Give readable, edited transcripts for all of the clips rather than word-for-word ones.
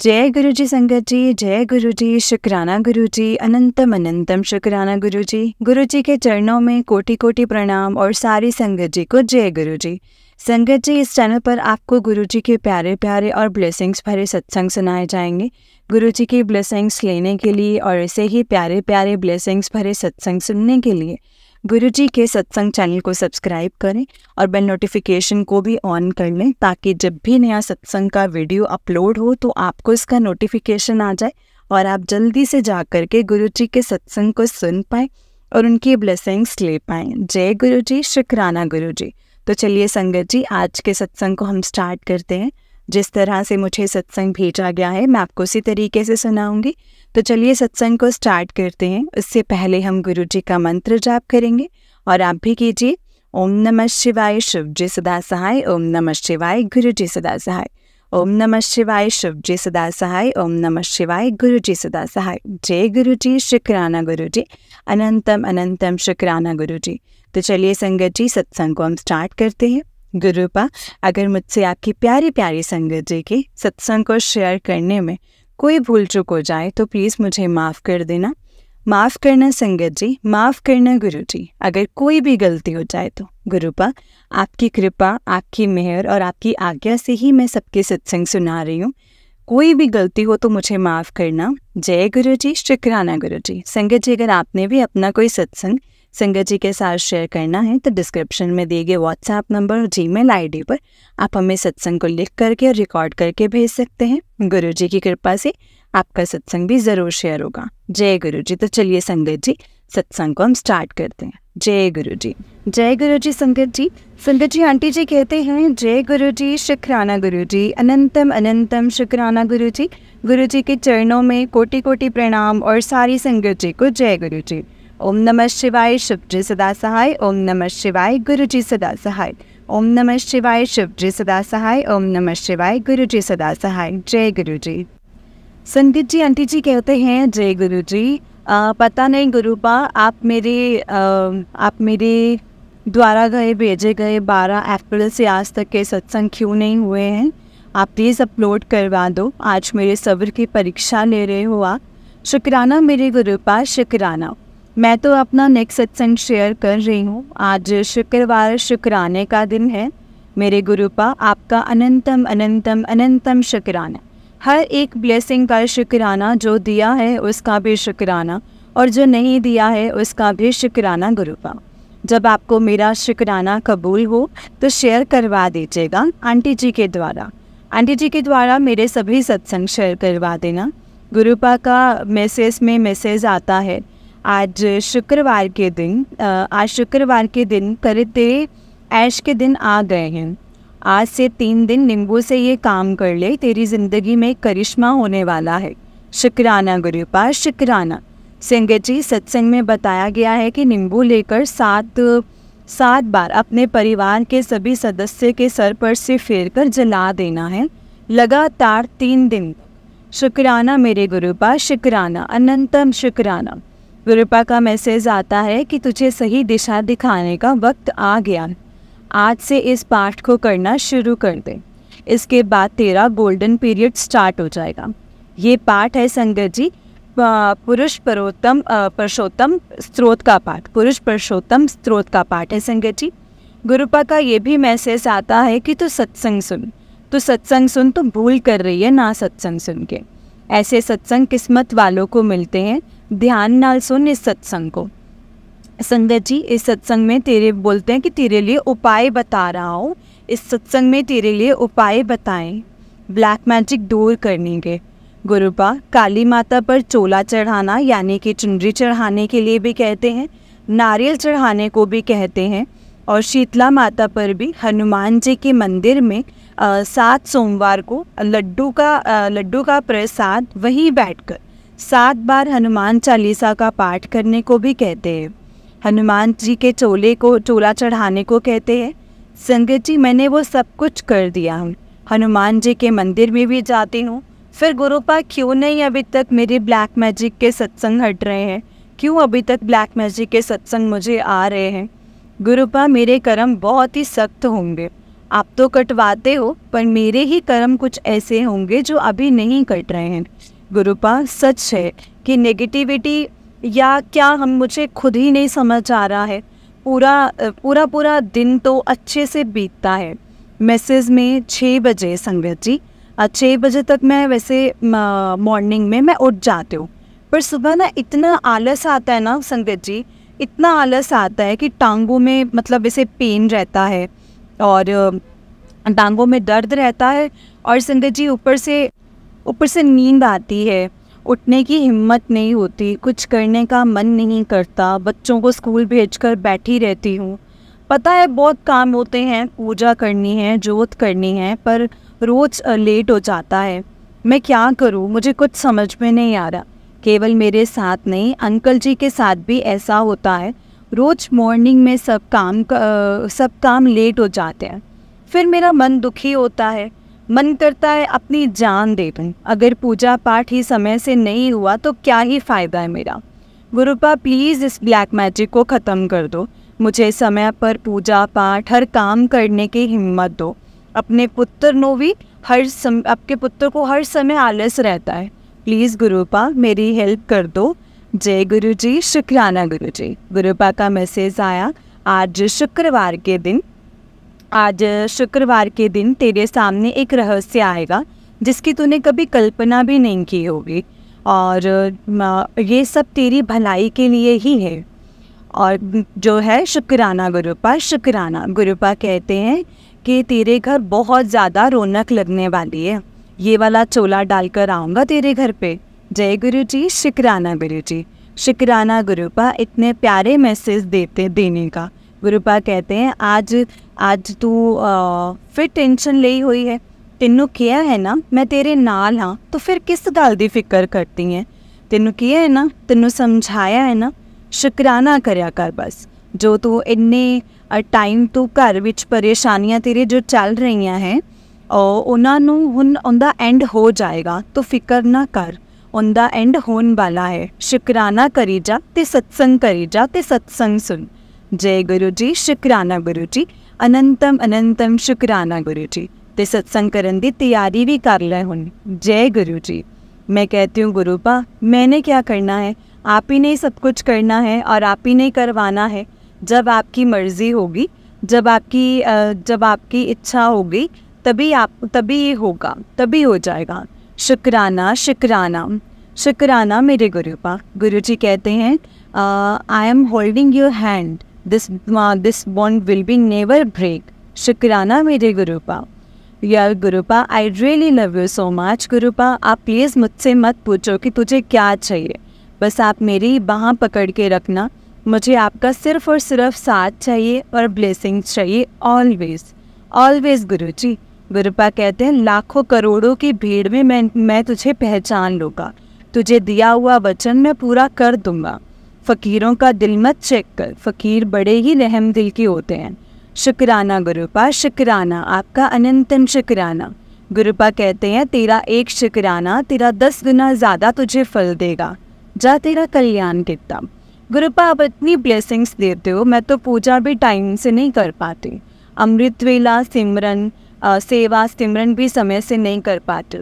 जय गुरु जी संगत जी, जय गुरु जी, शुक्राना गुरु जी, अनंतम अनंतम शुक्राना गुरु जी। गुरु जी के चरणों में कोटि कोटि प्रणाम और सारी संगत जी को जय गुरु जी। संगत जी, इस चैनल पर आपको गुरु जी के प्यारे प्यारे और ब्लेसिंग्स भरे सत्संग सुनाए जाएंगे। गुरु जी की ब्लेसिंग्स लेने के लिए और ऐसे ही प्यारे प्यारे ब्लेसिंग्स भरे सत्संग सुनने के लिए गुरु जी के सत्संग चैनल को सब्सक्राइब करें और बेल नोटिफिकेशन को भी ऑन कर लें, ताकि जब भी नया सत्संग का वीडियो अपलोड हो तो आपको इसका नोटिफिकेशन आ जाए और आप जल्दी से जा कर के गुरु जी के सत्संग को सुन पाएँ और उनकी ब्लेसिंग्स ले पाएँ। जय गुरु जी, शुक्राना गुरु जी। तो चलिए संगत जी, आज के सत्संग को हम स्टार्ट करते हैं। जिस तरह से मुझे सत्संग भेजा गया है मैं आपको उसी तरीके से सुनाऊंगी। तो चलिए सत्संग को स्टार्ट करते हैं। उससे पहले हम गुरु जी का मंत्र जाप करेंगे और आप भी कीजिए। ओम नमः शिवाय, शिव जी सदा सहाय। ओम नमः शिवाय, गुरु जी सदा सहाय। ओम नमः शिवाय, शिव जी सदा सहाय। ओम नमः शिवाय, गुरु जी सदा सहाय। जय गुरु जी, शुक्राना गुरु जी, अनंतम अनंतम शुक्राना गुरु जी। तो चलिए संगत जी, सत्संग को हम स्टार्ट करते हैं। गुरुपा, अगर मुझसे आपकी प्यारी प्यारी संगत जी के सत्संग को शेयर करने में कोई भूल चूक हो जाए तो प्लीज़ मुझे माफ़ कर देना। माफ़ करना संगत जी, माफ़ करना गुरु जी। अगर कोई भी गलती हो जाए तो गुरुपा, आपकी कृपा, आपकी मेहर और आपकी आज्ञा से ही मैं सबके सत्संग सुना रही हूँ। कोई भी गलती हो तो मुझे माफ़ करना। जय गुरु जी, शुक्राना गुरु जी। संगत जी, अगर आपने भी अपना कोई सत्संग संगत जी के साथ शेयर करना है तो डिस्क्रिप्शन में दिए गए व्हाट्सएप नंबर और जीमेल आईडी पर आप हमें सत्संग को लिख करके और रिकॉर्ड करके भेज सकते हैं। गुरु जी की कृपा से आपका सत्संग भी ज़रूर शेयर होगा। जय गुरु जी। तो चलिए संगत जी, सत्संग को हम स्टार्ट करते हैं। जय गुरु जी, जय गुरु जी। संगत जी, आंटी जी कहते हैं जय गुरु जी, शुक्राना गुरु जी, अनंतम अनंतम शुक्राना गुरु जी। गुरु जी के चरणों में कोटि कोटि प्रणाम और सारी संगत जी को जय गुरु जी। ओम नमः शिवाय, शिव जी सदा सहाय। ओम नमः शिवाय, गुरु जी सदा सहाय। ओम नमः शिवाय, शिव जी सदा सहाय। ओम नमः शिवाय, गुरु जी सदा सहाय। जय गुरु जी। संगत जी, आंटी जी कहते हैं जय गुरु जी। पता नहीं गुरुपा, आप मेरे द्वारा भेजे गए 12 अप्रैल से आज तक के सत्संग क्यों नहीं हुए हैं। आप प्लीज़ अपलोड करवा दो। आज मेरे सब्र की परीक्षा ले रहे हो आप। शुक्राना मेरे गुरुपा, शुक्राना। मैं तो अपना नेक्स्ट सत्संग शेयर कर रही हूँ। आज शुक्रवार शुक्राने का दिन है मेरे गुरुपा। आपका अनंतम अनंतम अनंतम शुक्राना। हर एक ब्लेसिंग का शुक्राना, जो दिया है उसका भी शुक्राना और जो नहीं दिया है उसका भी शुक्राना गुरुपा। जब आपको मेरा शुक्राना कबूल हो तो शेयर करवा दीजिएगा आंटी जी के द्वारा। आंटी जी के द्वारा मेरे सभी सत्संग शेयर करवा देना। गुरुपा का मैसेज आता है आज शुक्रवार के दिन करीब तेरे ऐश के दिन आ गए हैं। आज से 3 दिन नींबू से ये काम कर ले, तेरी ज़िंदगी में करिश्मा होने वाला है। शुक्राना गुरुपा, शुक्राना। संगत जी, सत्संग में बताया गया है कि नींबू लेकर 7 बार अपने परिवार के सभी सदस्य के सर पर से फेर कर जला देना है, लगातार 3 दिन। शुक्राना मेरे गुरुपा, शुक्राना, अनंतम शुक्राना। गुरुपा का मैसेज आता है कि तुझे सही दिशा दिखाने का वक्त आ गया। आज से इस पाठ को करना शुरू कर दे। इसके बाद तेरा गोल्डन पीरियड स्टार्ट हो जाएगा। ये पाठ है संगत जी पुरुष पुरुषोत्तम स्त्रोत का पाठ। पुरुष पुरुषोत्तम स्त्रोत का पाठ है संगत जी। गुरुपा का ये भी मैसेज आता है कि तू सत्संग सुन। तो भूल कर रही है ना सत्संग सुन के। ऐसे सत्संग किस्मत वालों को मिलते हैं। ध्यान नाल सुन इस सत्संग को। संगत जी, इस सत्संग में तेरे बोलते हैं कि तेरे लिए उपाय बता रहा हूँ। इस सत्संग में तेरे लिए उपाय बताएं ब्लैक मैजिक दूर करने के। गुरुपा, काली माता पर चोला चढ़ाना यानी कि चुनरी चढ़ाने के लिए भी कहते हैं, नारियल चढ़ाने को भी कहते हैं। और शीतला माता पर भी हनुमान जी के मंदिर में 7 सोमवार को लड्डू का प्रसाद वहीं बैठकर 7 बार हनुमान चालीसा का पाठ करने को भी कहते हैं। हनुमान जी के चोला चढ़ाने को कहते हैं। संगत जी, मैंने वो सब कुछ कर दिया हूँ। हनुमान जी के मंदिर में भी जाती हूँ। फिर गुरुपा, क्यों नहीं अभी तक मेरे ब्लैक मैजिक के सत्संग हट रहे हैं? क्यों अभी तक ब्लैक मैजिक के सत्संग मुझे आ रहे हैं? गुरुपा, मेरे कर्म बहुत ही सख्त होंगे आप तो कटवाते हो, पर मेरे ही कर्म कुछ ऐसे होंगे जो अभी नहीं कट रहे हैं। गुरुपा सच है कि नेगेटिविटी या क्या हम मुझे खुद ही नहीं समझ आ रहा है। पूरा दिन तो अच्छे से बीतता है। मैसेज में 6 बजे संगत जी, 6 बजे तक मैं वैसे मॉर्निंग में मैं उठ जाती हूँ, पर सुबह ना इतना आलस आता है ना संगत जी, इतना आलस आता है कि टांगों में मतलब ऐसे पेन रहता है और टांगों में दर्द रहता है, और संगत जी ऊपर से नींद आती है, उठने की हिम्मत नहीं होती, कुछ करने का मन नहीं करता, बच्चों को स्कूल भेजकर बैठी रहती हूँ। पता है बहुत काम होते हैं, पूजा करनी है, जोत करनी है, पर रोज़ लेट हो जाता है। मैं क्या करूँ, मुझे कुछ समझ में नहीं आ रहा। केवल मेरे साथ नहीं, अंकल जी के साथ भी ऐसा होता है। रोज़ मॉर्निंग में सब काम लेट हो जाते हैं। फिर मेरा मन दुखी होता है, मन करता है अपनी जान दे दूँ। अगर पूजा पाठ ही समय से नहीं हुआ तो क्या ही फ़ायदा है मेरा। गुरुपा प्लीज़ इस ब्लैक मैजिक को ख़त्म कर दो। मुझे समय पर पूजा पाठ हर काम करने की हिम्मत दो। अपने आपके पुत्र को हर समय आलस रहता है। प्लीज़ गुरुपा मेरी हेल्प कर दो। जय गुरु जी, शुक्राना गुरु जी। गुरुपा का मैसेज आया, आज शुक्रवार के दिन तेरे सामने एक रहस्य आएगा जिसकी तूने कभी कल्पना भी नहीं की होगी, और ये सब तेरी भलाई के लिए ही है। और जो है शुक्राना गुरुपा, शुक्राना। गुरुपा कहते हैं कि तेरे घर बहुत ज़्यादा रौनक लगने वाली है। ये वाला चोला डालकर आऊँगा तेरे घर पे। जय गुरु जी, शुक्राना गुरु जी। शुक्राना गुरुपा इतने प्यारे मैसेज देने का। गुरुपा कहते हैं आज तू फिर टेंशन ली हुई है, तेनू किया है ना मैं तेरे नाल हाँ, तो फिर किस गल दी फिक्र करती है। तेनू किया है ना, तेनू समझाया है ना, शुक्राना करया कर बस। जो तू इन्ने टाइम तू घर विच परेशानियां तेरे जो चल रही हैं उन्हां नूं हुण उनदा एंड हो जाएगा, तो फिक्र ना कर, उनदा एंड होने वाला है। शुक्राना करी जा ते सत्संग करी जा ते सत्संग सुन। जय गुरु जी, शुक्राना गुरु जी। अनंतम अनंतम शुक्राना गुरु जी। ते सत्संग करन दी तैयारी भी कर ले हुण। जय गुरु जी। मैं कहती हूँ गुरुपा, मैंने क्या करना है, आप ही ने सब कुछ करना है और आप ही ने करवाना है। जब आपकी मर्ज़ी होगी, जब आपकी इच्छा होगी, तभी ये होगा, तभी हो जाएगा। शुक्राना शुक्राना शुक्राना मेरे गुरुपा। गुरु जी कहते हैं, I am holding your hand, this bond will be never break. शुक्राना मेरे गुरुपा। यार Gurupa, I really love you so much. Gurupa आप प्लीज़ मुझसे मत पूछो कि तुझे क्या चाहिए, बस आप मेरी बाह पकड़ के रखना। मुझे आपका सिर्फ़ और सिर्फ साथ चाहिए और ब्लेसिंग्स चाहिए, ऑलवेज़ ऑलवेज़ गुरु जी। गुरुपा कहते हैं, लाखों करोड़ों की भीड़ में मैं तुझे पहचान लूँगा, तुझे दिया हुआ वचन मैं पूरा कर दूँगा। फ़कीरों का दिल मत चेक कर, फ़कीर बड़े ही रहम दिल के होते हैं। शुक्राना गुरुपा, शुक्राना, आपका अनंतम शुक्राना। गुरुपा कहते हैं, तेरा एक शुक्राना तेरा 10 गुना ज़्यादा तुझे फल देगा। जा तेरा कल्याण कितना। गुरुपा आप इतनी ब्लेसिंग्स देते हो, मैं तो पूजा भी टाइम से नहीं कर पाती, अमृत वेला सिमरन सेवा सिमरन भी समय से नहीं कर पाती,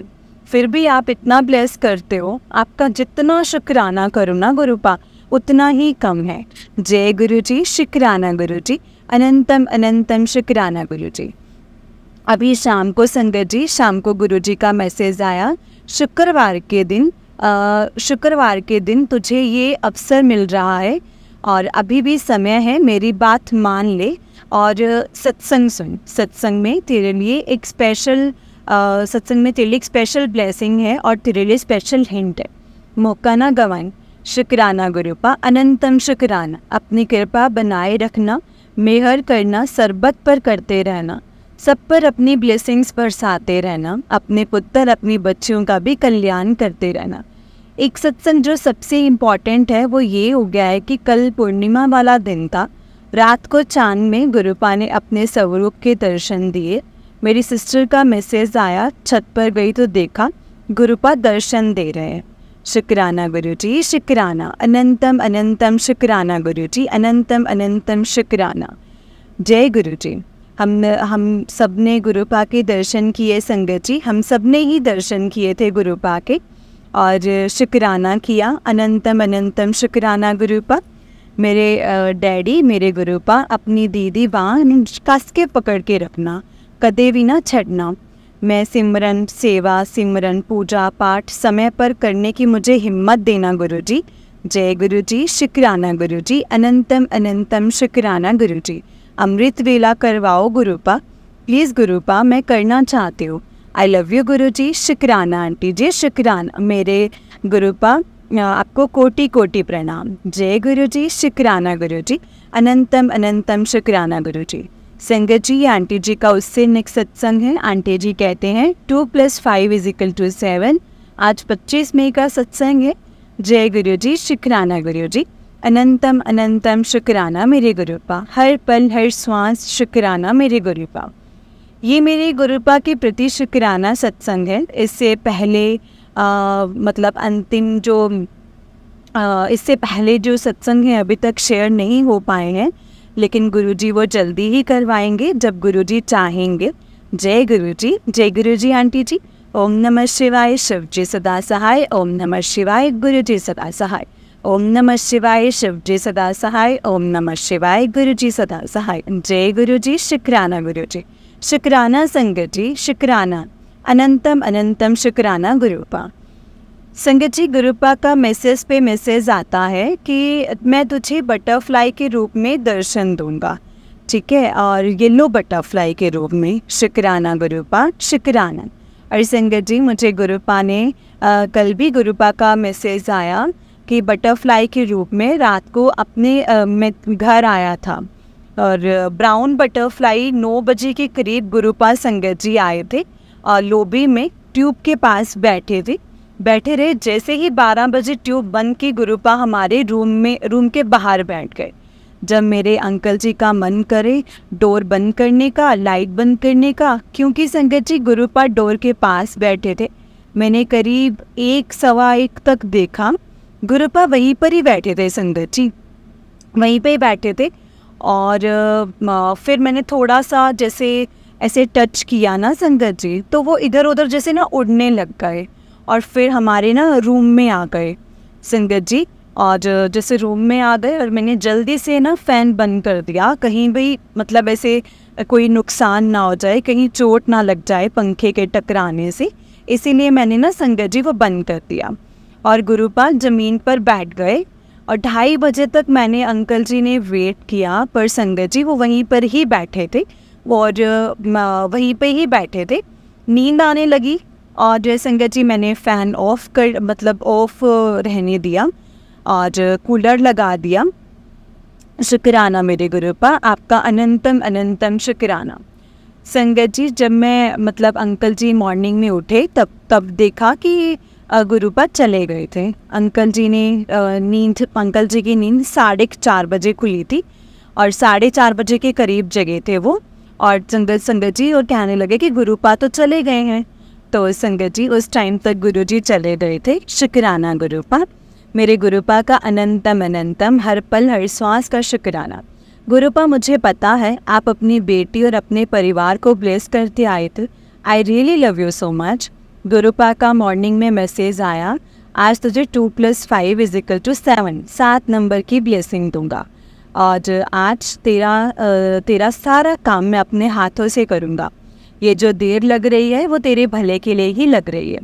फिर भी आप इतना ब्लेस करते हो। आपका जितना शुक्राना करो ना गुरुपा, उतना ही कम है। जय गुरु जी, शुक्राना गुरु जी। अनंतम अनंतम शुक्राना गुरु जी। अभी शाम को संगत जी, शाम को गुरु जी का मैसेज आया, शुक्रवार के दिन तुझे ये अवसर मिल रहा है और अभी भी समय है, मेरी बात मान ले और सत्संग सुन। सत्संग में तेरे लिए एक स्पेशल ब्लेसिंग है और तेरे लिए स्पेशल हिंट है, मौका ना गंवाएं। शुक्राना गुरुपा, अनंतम शुक्राना। अपनी कृपा बनाए रखना, मेहर करना, सरबत पर करते रहना, सब पर अपनी ब्लेसिंग्स बरसाते रहना, अपने पुत्र अपनी बच्चियों का भी कल्याण करते रहना। एक सत्संग जो सबसे इम्पॉर्टेंट है वो ये हो गया है कि कल पूर्णिमा वाला दिन था। रात को चांद में गुरुपा ने अपने स्वरूप के दर्शन दिए। मेरी सिस्टर का मैसेज आया, छत पर गई तो देखा गुरुपा दर्शन दे रहे हैं। शुक्राना गुरु जी, शुक्राना। अनंतम अनंतम शुक्राना गुरु जी, अनंतम अनंतम शुक्राना। जय गुरु जी। हम सब ने गुरुपा के दर्शन किए संगत जी, हम सब ने ही दर्शन किए थे गुरुपा के और शुक्राना किया। अनंतम अनंतम शुक्राना गुरुपा। मेरे डैडी मेरे गुरुपा अपनी दीदी बांह कस के पकड़ के रखना, कदे भी ना छड़ना। मैं सिमरन सेवा सिमरन पूजा पाठ समय पर करने की मुझे हिम्मत देना गुरुजी। जय गुरुजी, शुक्राना गुरुजी, अनंतम अनंतम शुक्राना गुरुजी। अमृत वेला करवाओ गुरुपा, प्लीज़ गुरुपा, मैं करना चाहती हूँ। आई लव यू गुरुजी। शुक्राना आंटी जी, शुक्राना मेरे गुरुपा, आपको कोटि कोटि प्रणाम। जय गुरुजी, शुक्राना गुरुजी, अनंतम अनंतम शुक्राना गुरुजी। संगत जी, आंटी जी का उससे नेक्स्ट सत्संग है। आंटी जी कहते हैं 2 + 5 = 7। आज 25 मई का सत्संग है। जय गुरुजी, शुक्राना गुरुजी, अनंतम अनंतम शुक्राना मेरे गुरुपा। हर पल हर श्वास शुक्राना मेरे गुरुपा। ये मेरे गुरुपा के प्रति शुक्राना सत्संग है। इससे पहले मतलब अंतिम जो इससे पहले जो सत्संग है अभी तक शेयर नहीं हो पाए हैं, लेकिन गुरुजी वो जल्दी ही करवाएंगे जब गुरुजी चाहेंगे। जय गुरुजी, जय गुरुजी आंटी जी। ओम नमः शिवाय, शिव जी सदा सहाय। ओम नमः शिवाय, गुरुजी सदा सहाय। ओम नमः शिवाय, शिव जी सदा सहाय। ओम नमः शिवाय, गुरुजी सदा सहाय। जय गुरुजी, शुक्राना गुरुजी, शुक्राना संगत जी, शुक्राना अनंतम अनंतम शुक्राना गुरुपा। संगत जी, गुरुपा का मैसेज पे मैसेज आता है कि मैं तुझे बटरफ्लाई के रूप में दर्शन दूंगा, ठीक है, और येलो बटरफ्लाई के रूप में। शुक्राना गुरुपा, शुक्राना। और संगत जी, मुझे गुरुपा ने कल भी गुरुपा का मैसेज आया कि बटरफ्लाई के रूप में रात को अपने मैं घर आया था और ब्राउन बटरफ्लाई 9 बजे के करीब गुरुपा संगत जी आए थे और लॉबी में ट्यूब के पास बैठे रहे। जैसे ही 12 बजे ट्यूब बंद की, गुरुपा हमारे रूम के बाहर बैठ गए। जब मेरे अंकल जी का मन करे डोर बंद करने का, लाइट बंद करने का, क्योंकि संगत जी गुरुपा डोर के पास बैठे थे, मैंने करीब 1 सवा 1 तक देखा गुरुपा वहीं पर ही बैठे थे। संगत जी वहीं पे ही बैठे थे और फिर मैंने थोड़ा सा जैसे ऐसे टच किया ना संगत जी, तो वो इधर उधर जैसे ना उड़ने लग गए और फिर हमारे ना रूम में आ गए संगत जी। और जैसे रूम में आ गए और मैंने जल्दी से ना फ़ैन बंद कर दिया, कहीं भी मतलब ऐसे कोई नुकसान ना हो जाए, कहीं चोट ना लग जाए पंखे के टकराने से, इसीलिए मैंने ना संगत जी वो बंद कर दिया। और गुरुपा ज़मीन पर बैठ गए और 2:30 बजे तक मैंने अंकल जी ने वेट किया, पर संगत जी वो वहीं पर ही बैठे थे और वहीं पे ही बैठे थे। नींद आने लगी और संगत जी मैंने फ़ैन ऑफ रहने दिया और कूलर लगा दिया। शुक्राना मेरे गुरुपा, आपका अनंतम अनंतम शुक्राना। संगत जी, जब मैं मतलब अंकल जी मॉर्निंग में उठे तब देखा कि गुरुपा चले गए थे। अंकल जी की नींद 4:30 बजे खुली थी और 4:30 बजे के करीब जगे थे वो। और संगत जी और कहने लगे कि गुरुपा तो चले गए हैं। तो संगत जी उस टाइम तक गुरुजी चले गए थे। शुक्राना गुरुपा, मेरे गुरुपा का अनंतम अनंतम हर पल हर श्वास का शुक्राना। गुरुपा, मुझे पता है आप अपनी बेटी और अपने परिवार को ब्लेस करते आए थे। I really love you so much. Gurupa का मॉर्निंग में मैसेज आया, आज तुझे 2 + 5 = 7, 7 नंबर की ब्लेसिंग दूंगा और आज तेरा सारा काम मैं अपने हाथों से करूँगा। ये जो देर लग रही है वो तेरे भले के लिए ही लग रही है।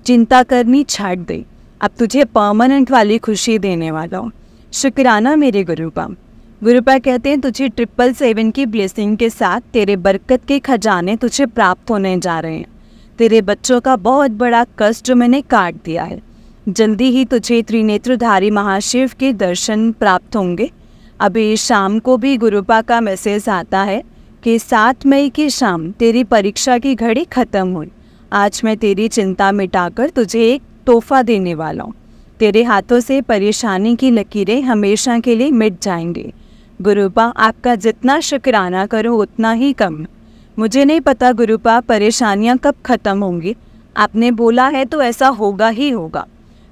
चिंता करनी छाड़ दे, अब तुझे परमानेंट वाली खुशी देने वाला हूँ। शुक्राना मेरे गुरुपा। गुरुपा कहते हैं तुझे 777 की ब्लेसिंग के साथ तेरे बरकत के खजाने तुझे प्राप्त होने जा रहे हैं। तेरे बच्चों का बहुत बड़ा कष्ट जो मैंने काट दिया है, जल्दी ही तुझे त्रिनेत्रधारी महाशिव के दर्शन प्राप्त होंगे। अभी शाम को भी गुरुपा का मैसेज आता है कि 7 मई की शाम तेरी परीक्षा की घड़ी ख़त्म हुई। आज मैं तेरी चिंता मिटाकर तुझे एक तोहफा देने वाला हूँ। तेरे हाथों से परेशानी की लकीरें हमेशा के लिए मिट जाएंगी। गुरुपा, आपका जितना शुक्राना करो उतना ही कम। मुझे नहीं पता गुरुपा परेशानियाँ कब ख़त्म होंगी, आपने बोला है तो ऐसा होगा ही होगा।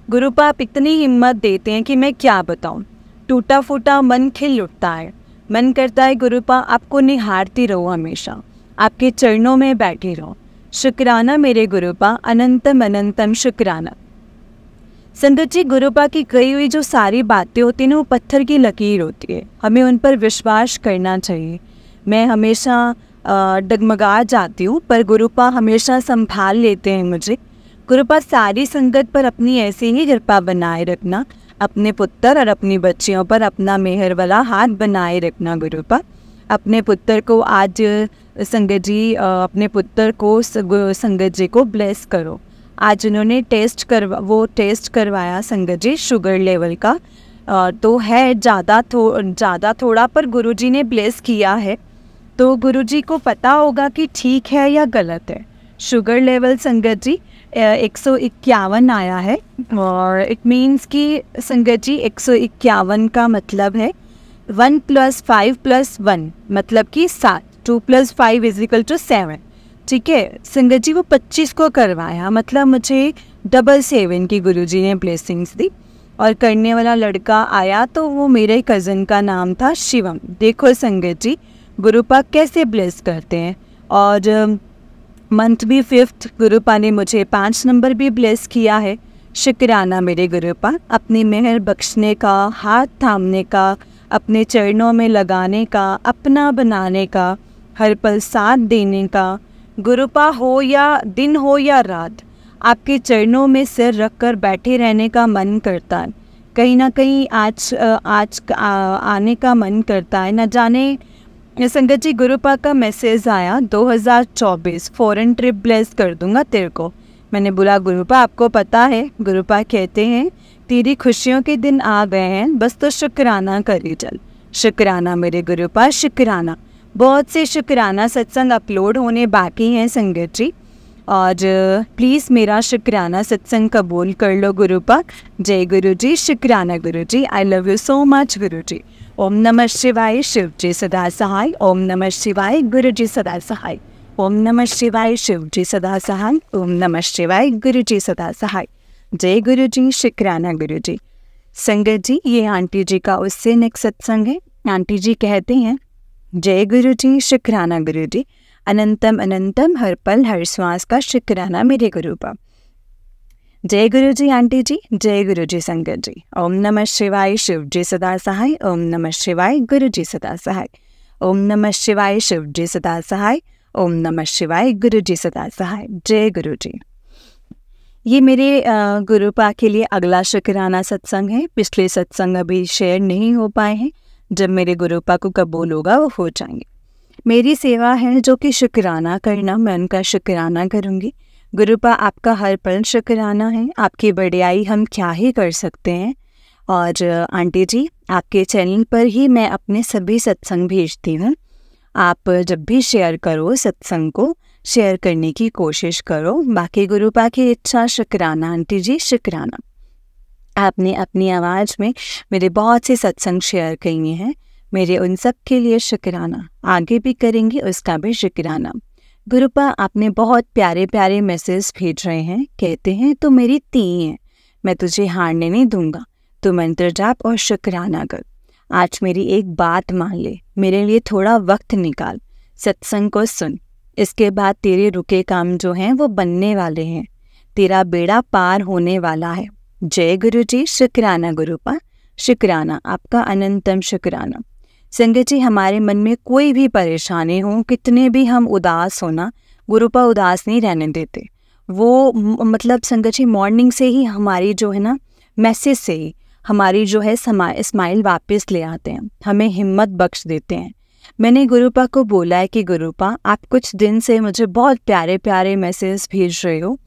गुरुपा, आप इतनी हिम्मत देते हैं कि मैं क्या बताऊँ। टूटा फूटा मन खिल उठता है। मन करता है गुरुपा आपको निहारती रहूं, हमेशा आपके चरणों में बैठी रहूं। शुक्राना मेरे गुरुपा, अनंतम अनंतम शुक्राना। संगत जी, गुरुपा की कही हुई जो सारी बातें होती हैं ना, वो पत्थर की लकीर होती है, हमें उन पर विश्वास करना चाहिए। मैं हमेशा डगमगा जाती हूँ, पर गुरुपा हमेशा संभाल लेते हैं मुझे। गुरुपा सारी संगत पर अपनी ऐसी ही कृपा बनाए रखना, अपने पुत्र और अपनी बच्चियों पर अपना मेहर वाला हाथ बनाए रखना। गुरुपा अपने पुत्र को आज संगत जी, अपने पुत्र को संगत जी को ब्लेस करो। आज उन्होंने टेस्ट करवाया संगत जी, शुगर लेवल का तो है ज़्यादा थोड़ा, पर गुरुजी ने ब्लेस किया है, तो गुरुजी को पता होगा कि ठीक है या गलत है। शुगर लेवल संगत जी 151 आया है, और इट मीन्स कि संगत जी 151 का मतलब है 1 + 5 + 1 मतलब कि 7, 2 + 5 = 7। ठीक है संगत जी, वो 25 को करवाया, मतलब मुझे 7 की गुरुजी ने ब्लेसिंग्स दी, और करने वाला लड़का आया तो वो मेरे कज़न का नाम था शिवम। देखो संगत जी, गुरुपा कैसे ब्लेस करते हैं। और मंथ भी 5th, गुरुपा ने मुझे 5 नंबर भी ब्लेस किया है। शुक्राना मेरे गुरुपा, अपनी मेहर बख्शने का, हाथ थामने का, अपने चरणों में लगाने का, अपना बनाने का, हर पल साथ देने का। गुरुपा हो या दिन हो या रात, आपके चरणों में सिर रखकर बैठे रहने का मन करता है। कहीं ना कहीं आज आने का मन करता है। न जाने संगत जी, गुरुपा का मैसेज आया 2024 फॉरेन ट्रिप ब्लेस कर दूंगा तेरे को। मैंने बोला गुरुपा आपको पता है, गुरुपा कहते हैं तेरी खुशियों के दिन आ गए हैं, बस तो शुक्राना करी चल। शुक्राना मेरे गुरुपा, शुक्राना। बहुत से शुक्राना सत्संग अपलोड होने बाकी हैं संगत जी, और प्लीज़ मेरा शुक्राना सत्संग कबूल कर लो गुरुपा। जय गुरु जी, शुक्राना Guru ji, I love you so much Guru ji. ओम नमः शिवाय, शिव जी सदा सहाय। ओम नमः शिवाय, गुरु जी सदा सहाय। ओम नमः शिवाय, शिव जी सदा सहाय। ओम नमः शिवाय, गुरु जी सदा सहाय। जय गुरु जी, शुक्राना गुरु जी। संगत जी, ये आंटी जी का उससे नेक्स्ट सत्संग है। आंटी जी कहते हैं, जय गुरु जी, शुक्राना गुरु जी, अनंतम अनंतम हर पल हर श्वास का शुक्राना मेरे गुरुपा। जय गुरु जी आंटी जी, जय गुरु जी संगत जी। ओम नमः शिवाय, शिव जी सदा सहाय। ओम नमः शिवाय, गुरु जी सदा सहाय। ओम नमः शिवाय, शिव जी सदा सहाय। ओम नमः शिवाय, गुरु जी सदा सहाय। जय गुरु जी। ये मेरे गुरुपा के लिए अगला शुक्राना सत्संग है। पिछले सत्संग अभी शेयर नहीं हो पाए हैं, जब मेरे गुरुपा को कबूल होगा वो हो जाएंगे। मेरी सेवा है जो कि शुक्राना करना, मैं उनका शुक्राना करूँगी। गुरुपा आपका हर पल शुक्राना है, आपकी बड़ाई हम क्या ही कर सकते हैं। और आंटी जी, आपके चैनल पर ही मैं अपने सभी सत्संग भेजती हूँ। आप जब भी शेयर करो सत्संग को, शेयर करने की कोशिश करो। बाकी गुरुपा की इच्छा, शुक्राना आंटी जी, शुक्राना। आपने अपनी आवाज़ में मेरे बहुत से सत्संग शेयर किए हैं, मेरे उन सब के लिए शुक्राना। आगे भी करेंगे, उसका भी शुक्राना। गुरुपा आपने बहुत प्यारे प्यारे मैसेज भेज रहे हैं, कहते हैं तो मेरी ती है, मैं तुझे हारने नहीं दूंगा, तू मंत्र जाप और शुक्राना कर। आज मेरी एक बात मान ले, मेरे लिए थोड़ा वक्त निकाल, सत्संग को सुन। इसके बाद तेरे रुके काम जो हैं वो बनने वाले हैं, तेरा बेड़ा पार होने वाला है। जय गुरु जी, शुक्राना गुरुपा, शुक्राना आपका अनंतम शुक्राना। संगत जी, हमारे मन में कोई भी परेशानी हो, कितने भी हम उदास हो ना, गुरुपा उदास नहीं रहने देते। वो मतलब संगत जी मॉर्निंग से ही हमारी जो है ना, मैसेज से ही हमारी जो है स्माइल वापस ले आते हैं, हमें हिम्मत बख्श देते हैं। मैंने गुरुपा को बोला है कि गुरुपा आप कुछ दिन से मुझे बहुत प्यारे प्यारे मैसेज भेज रहे हो,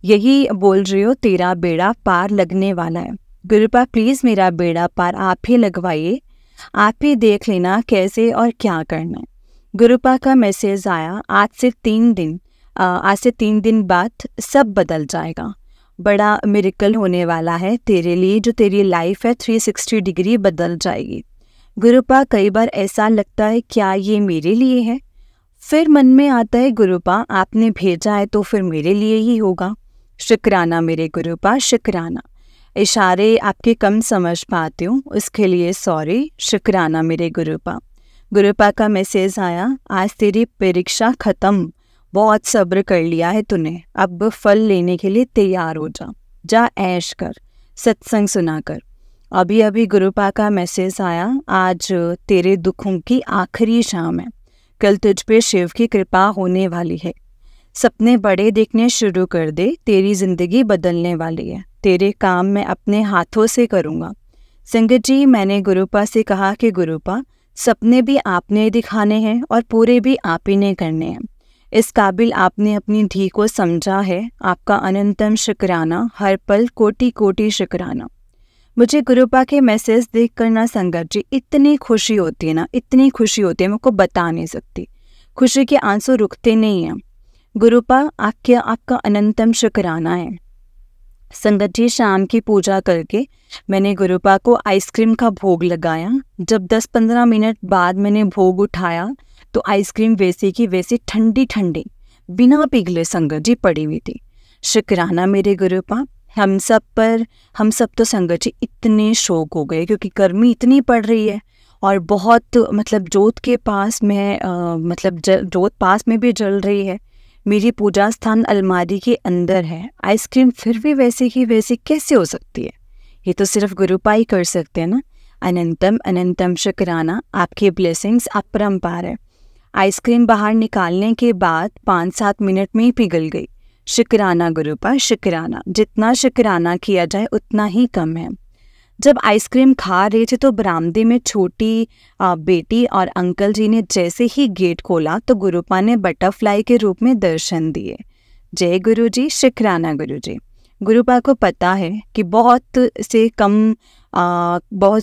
यही बोल रही हो तेरा बेड़ा पार लगने वाला है। गुरुपा प्लीज़ मेरा बेड़ा पार आप ही लगवाइए, आप ही देख लेना कैसे और क्या करना है। गुरुपा का मैसेज आया, आज से 3 दिन बाद सब बदल जाएगा, बड़ा मिरेकल होने वाला है तेरे लिए, जो तेरी लाइफ है 360 डिग्री बदल जाएगी। गुरुपा कई बार ऐसा लगता है क्या ये मेरे लिए है, फिर मन में आता है गुरुपा आपने भेजा है तो फिर मेरे लिए ही होगा। शुक्राना मेरे गुरुपा, शुक्राना। इशारे आपके कम समझ पाती हूँ, उसके लिए सॉरी। शुक्राना मेरे गुरुपा। गुरुपा का मैसेज आया, आज तेरी परीक्षा ख़त्म, बहुत सब्र कर लिया है तूने, अब फल लेने के लिए तैयार हो जा, जा ऐश कर, सत्संग सुना कर। अभी अभी गुरुपा का मैसेज आया, आज तेरे दुखों की आखिरी शाम है, कल तुझ पे शिव की कृपा होने वाली है, सपने बड़े देखने शुरू कर दे, तेरी ज़िंदगी बदलने वाली है, तेरे काम मैं अपने हाथों से करूँगा। संगत जी, मैंने गुरुपा से कहा कि गुरुपा, सपने भी आपने दिखाने हैं और पूरे भी आप ही ने करने हैं, इस काबिल आपने अपनी धी को समझा है, आपका अनंतम शुक्राना, हर पल कोटि कोटि शुक्राना। मुझे गुरुपा के मैसेज देख कर ना संगत जी इतनी खुशी होती है ना, इतनी खुशी होती है, मैं को बता नहीं सकती, खुशी के आंसू रुकते नहीं हैं। गुरुपा आपका अनंतम शुक्राना है। संगत जी, शाम की पूजा करके मैंने गुरुपा को आइसक्रीम का भोग लगाया। जब 10-15 मिनट बाद मैंने भोग उठाया तो आइसक्रीम वैसे की वैसी ठंडी ठंडी बिना पिघले संगत जी पड़ी हुई थी। शुक्राना मेरे गुरुपा। हम सब तो संगत जी इतने शौक हो गए क्योंकि गर्मी इतनी पड़ रही है और बहुत जोत के पास में जोत पास में भी जल रही है। मेरी पूजा स्थान अलमारी के अंदर है, आइसक्रीम फिर भी वैसे की वैसी कैसे हो सकती है? ये तो सिर्फ गुरुपा ही कर सकते हैं ना। अनंतम अनंतम शुक्राना, आपकी ब्लेसिंग्स अपरंपार है। आइसक्रीम बाहर निकालने के बाद 5-7 मिनट में ही पिघल गई। शुक्राना गुरुपा, शुक्राना। जितना शुक्राना किया जाए उतना ही कम है। जब आइसक्रीम खा रहे थे तो बरामदे में छोटी बेटी और अंकल जी ने जैसे ही गेट खोला तो गुरुपा ने बटरफ्लाई के रूप में दर्शन दिए। जय गुरुजी, शुक्राना गुरुजी। गुरुपा को पता है कि बहुत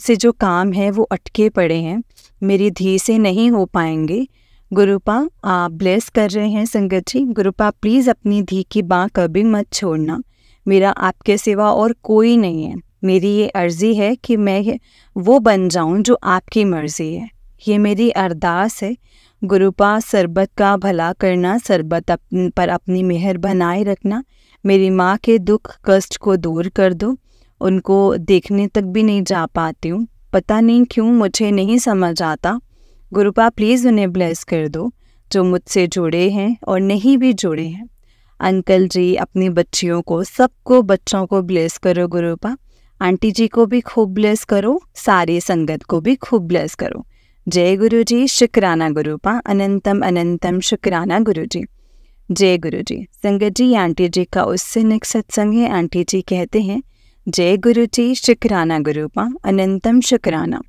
से जो काम है वो अटके पड़े हैं, मेरी धी से नहीं हो पाएंगे। गुरुपा आप ब्लेस कर रहे हैं संगत जी। गुरुपा प्लीज़ अपनी धी की बाँ कभी मत छोड़ना, मेरा आपके सिवा और कोई नहीं है। मेरी ये अर्ज़ी है कि मैं वो बन जाऊं जो आपकी मर्ज़ी है, ये मेरी अरदास है। गुरुपा सरबत का भला करना, सरबत पर अपनी मेहर बनाए रखना। मेरी माँ के दुख कष्ट को दूर कर दो, उनको देखने तक भी नहीं जा पाती हूँ, पता नहीं क्यों, मुझे नहीं समझ आता। गुरुपा प्लीज़ उन्हें ब्लेस कर दो जो मुझसे जुड़े हैं और नहीं भी जुड़े हैं। अंकल जी अपनी बच्चियों को, सबको बच्चों को ब्लेस करो गुरुपा। आंटी जी को भी खूब ब्लेस करो, सारी संगत को भी खूब ब्लेस करो। जय गुरु जी, शुक्राना गुरुपा। अनंतम अनंतम शुक्राना गुरु जी। जय गुरु जी। संगत जी, आंटी जी का उससे नेक्स्ट सत्संग है। आंटी जी कहते हैं, जय गुरु जी, शुक्राना गुरुपा, अनंतम शुक्राना।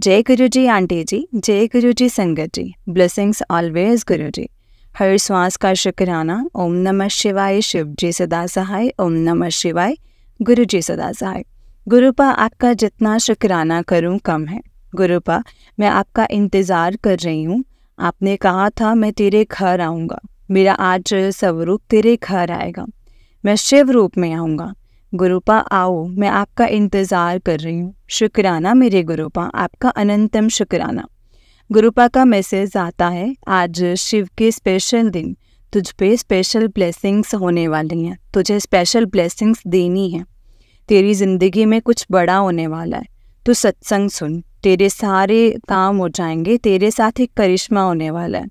जय गुरु जी आंटी जी, जय गुरु जी संगत जी। ब्लेसिंग्स ऑलवेज गुरु जी। हर श्वास का शुक्राना। ओम नमः शिवाय, शिव जी सदा सहाय। ओम नमः शिवाय, गुरु जी सदा सहाय। गुरुपा आपका जितना शुक्राना करूं कम है। गुरुपा मैं आपका इंतज़ार कर रही हूँ, आपने कहा था मैं तेरे घर आऊँगा, मेरा आज स्वरूप तेरे घर आएगा, मैं शिव रूप में आऊँगा। गुरुपा आओ, मैं आपका इंतज़ार कर रही हूँ। शुक्राना मेरे गुरुपा, आपका अनंतम शुक्राना। गुरुपा का मैसेज आता है, आज शिव के स्पेशल दिन, तुझ पे स्पेशल ब्लेसिंग्स होने वाली हैं, तुझे स्पेशल ब्लेसिंग्स देनी है। तेरी ज़िंदगी में कुछ बड़ा होने वाला है, तू सत्संग सुन, तेरे सारे काम हो जाएंगे, तेरे साथ एक करिश्मा होने वाला है।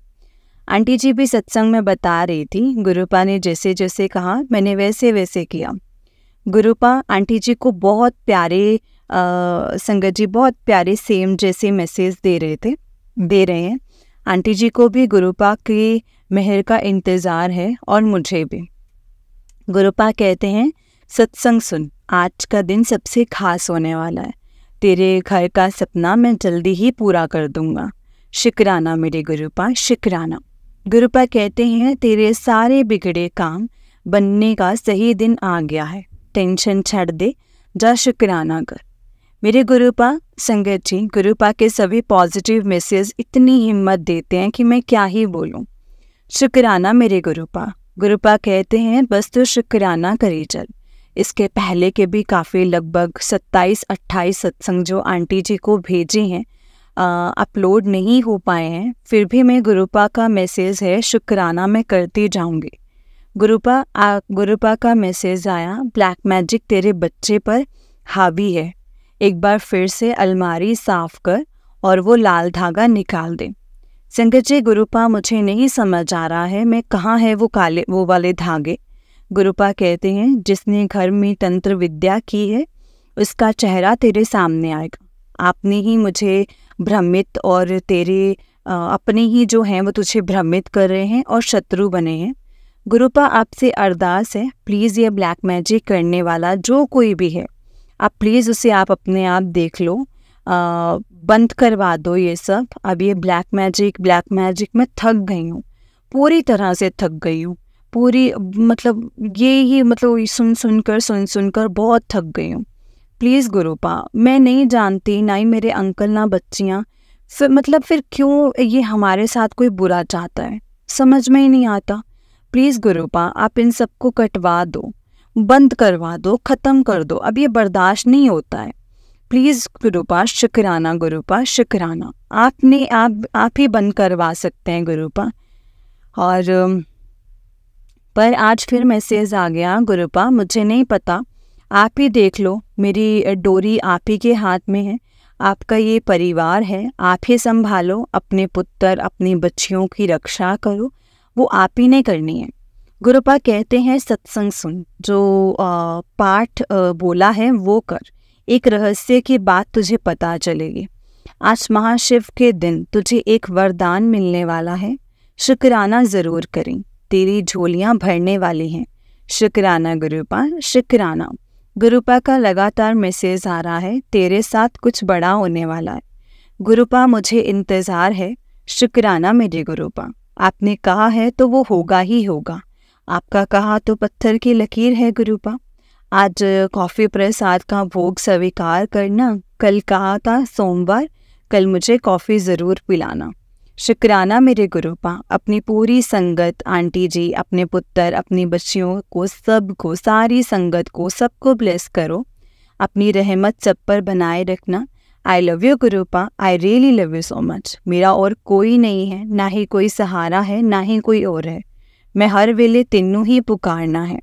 आंटी जी भी सत्संग में बता रही थी, गुरुपा ने जैसे जैसे कहा मैंने वैसे वैसे किया। गुरुपा आंटी जी को बहुत प्यारे संगत जी बहुत प्यारे सेम जैसे मैसेज दे रहे हैं। आंटी जी को भी गुरुपा की मेहर का इंतज़ार है और मुझे भी। गुरुपा कहते हैं, सत्संग सुन, आज का दिन सबसे खास होने वाला है, तेरे घर का सपना मैं जल्दी ही पूरा कर दूंगा। शुक्राना मेरे गुरुपा, शुक्राना। गुरुपा कहते हैं, तेरे सारे बिगड़े काम बनने का सही दिन आ गया है, टेंशन छੱਡ दे, जा शुक्राना कर। मेरे गुरुपा संगत जी, गुरुपा के सभी पॉजिटिव मैसेज इतनी हिम्मत देते हैं कि मैं क्या ही बोलूं। शुक्राना मेरे गुरुपा। गुरुपा कहते हैं, बस तो शुक्राना करी चल। इसके पहले के भी काफ़ी लगभग 27-28 सत्संग जो आंटी जी को भेजे हैं अपलोड नहीं हो पाए हैं, फिर भी मैं गुरुपा का मैसेज है शुक्राना मैं करती जाऊंगी। गुरुपा का मैसेज आया, ब्लैक मैजिक तेरे बच्चे पर हावी है, एक बार फिर से अलमारी साफ कर और वो लाल धागा निकाल दे। संगत जी, गुरुपा मुझे नहीं समझ आ रहा है, मैं कहाँ है वो वाले धागे। गुरुपा कहते हैं, जिसने घर में तंत्र विद्या की है उसका चेहरा तेरे सामने आएगा। आपने ही मुझे भ्रमित और तेरे अपने ही जो हैं वो तुझे भ्रमित कर रहे हैं और शत्रु बने हैं। गुरुपा आपसे अरदास है, प्लीज़ ये ब्लैक मैजिक करने वाला जो कोई भी है, आप प्लीज़ उसे आप अपने आप देख लो, बंद करवा दो ये सब। अब ये ब्लैक मैजिक मैं थक गई हूँ, पूरी तरह से थक गई हूँ। पूरी मतलब सुन सुनकर बहुत थक गई हूँ। प्लीज़ गुरुपा, मैं नहीं जानती, ना ही मेरे अंकल ना बच्चियाँ, फिर क्यों ये हमारे साथ कोई बुरा चाहता है, समझ में ही नहीं आता। प्लीज़ गुरुपा, आप इन सबको कटवा दो, बंद करवा दो, ख़त्म कर दो, अब ये बर्दाश्त नहीं होता है। प्लीज़ गुरुपा, शुक्राना गुरुपा, शुक्राना। आप ही बंद करवा सकते हैं गुरुपा। और पर आज फिर मैसेज आ गया, गुरुपा मुझे नहीं पता, आप ही देख लो, मेरी डोरी आप ही के हाथ में है, आपका ये परिवार है, आप ही संभालो, अपने पुत्र अपनी बच्चियों की रक्षा करो, वो आप ही ने करनी है। गुरुपा कहते हैं, सत्संग सुन, जो पाठ बोला है वो कर, एक रहस्य की बात तुझे पता चलेगी। आज महाशिव के दिन तुझे एक वरदान मिलने वाला है, शुक्राना ज़रूर करें, तेरी झोलियाँ भरने वाली हैं। शुक्राना गुरुपा, शुक्राना। गुरुपा का लगातार मैसेज आ रहा है, तेरे साथ कुछ बड़ा होने वाला है। गुरुपा मुझे इंतज़ार है, शुक्राना मेरे गुरुपा, आपने कहा है तो वो होगा ही होगा, आपका कहा तो पत्थर की लकीर है गुरुपा। आज कॉफ़ी प्रसाद का भोग स्वीकार करना, कल कहा था सोमवार, कल मुझे कॉफ़ी ज़रूर पिलाना। शुक्राना मेरे गुरुपा, अपनी पूरी संगत, आंटी जी, अपने पुत्र, अपनी बच्चियों को, सबको, सारी संगत को, सबको ब्लेस करो, अपनी रहमत सब पर बनाए रखना। आई love you गुरुपा, I really love you so much. मेरा और कोई नहीं है, ना ही कोई सहारा है, ना ही कोई और है, मैं हर वेले तेनू ही पुकारना है